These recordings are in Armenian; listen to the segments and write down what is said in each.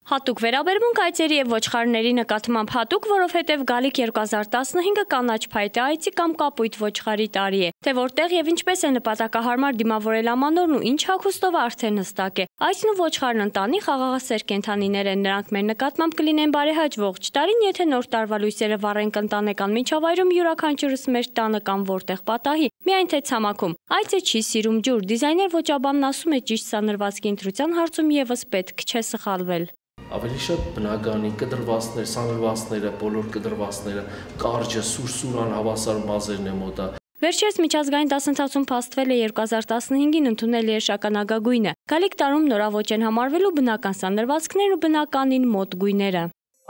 Հատուկ վերաբերմունք այծերի եւ ոչխարների նկատմամբ հատուկ, որովհետեւ գալիք 2015-ը կանաչ փայտե այծի կամ կապույտ ոչխարի տարի է, թե որտեղ եւ ինչպես է նպատակահարմար դիմավորել ամանորն ու ինչ հագուստով արդեն հստակ է։ Այծն ու ոչխարն ընտանի խաղաղասեր կենդանիներ են, նրանք մեր նկատմամբ կլինեն բարեհաճ ողջ տարին, եթե նոր տարվա լույսերը վառենք ընտանեկան միջավայրում յուրաքանչյուրս մեր տանը կամ որտեղ պատահի, միայն թե ցամաքում։ Այծը չի սիրում ջուր, դիզայներ ոճաբանն ասում է ճիշտ սանրվածքի ընտրության հարցում եւս պետք չէ սխալվել։ Ավելի շատ բնականի կտրվածքներ, սանրվածքները, բոլոր կտրվածքները, կարճը, սուրսուրան հավասար մազերն է մոտա։ Վերջերս միջազգային դասընթացում փաստվել է 2015-ին ընդունել երշականագագույնը։ Գալիք տարում նորավոճ են համարվելու բնական սանրվածքներն ու բնականին մոտ գույները։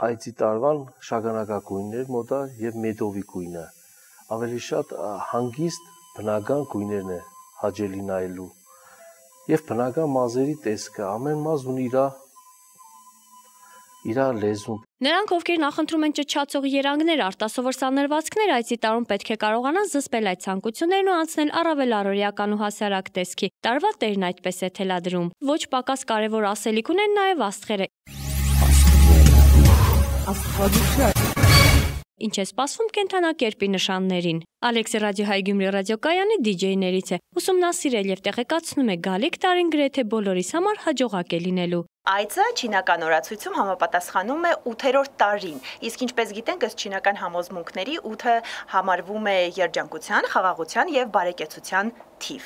Այծի տարվան շագանակագույններ մոտա եւ մեդովի գույնը։ Ավելի շատ հանգիստ բնական գույներն է հաճելի նայելու։ Եվ բնական մազերի տեսքը, ամեն մազ ունի իր լեզուն։ Նրանք, ովքեր նախընտրում են ճչացող երանգներ, արտասովոր սանրվածքներ, այծի տարում պետք է կարողանան զսպել այդ ցանկություններն ու անցնել առավել առօրեական ու հասարակ տեսքի։ Տարվա տերն այդպես է թելադրում։ Ոչ պակաս կարևոր ասելիք ունեն նաև աստղերը։ Ինչ է սպասվում կենդանակերպի նշաններին։ Ալեքսի ռադիոհայ Գյումրի ռադիոկայանի դիջեյներից է։ Ուսումնասիրել եւ տեղեկացնում է գալիք տարին գրեթե բոլորիս համար հաջողակ է լինելու։ Այծը չինական օրացույցում համապատասխանում է 8-րդ տարին, իսկ ինչպես գիտենք, ըստ չինական համոզմունքների 8-ը համարվում է երջանկության, խաղաղության եւ բարեկեցության թիվ։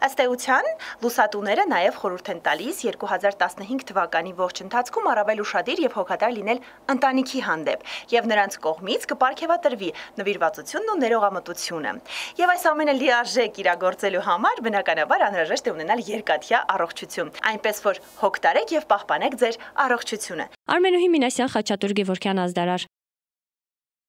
Ըստ էության, լուսատուները նաեւ խորհուրդ են տալիս 2015 թվականի ողջ ընթացքում առավել ուշադիր եւ հոգատար լինել ընտանիքի հանդեպ եւ նրանց կողմից կպարգևատրվի նվիրվածությունն ու ներողամտությունը։ Եվ այս ամենը լիարժեք իրագործելու համար բնականաբար անհրաժեշտ է ունենալ երկաթյա առողջություն, այնպես որ հոգ տարեք եւ պահպանեք ձեր առողջությունը։ Արմենուհի Մինասյան, Խաչատուր Գևորգյան, Ազդարար։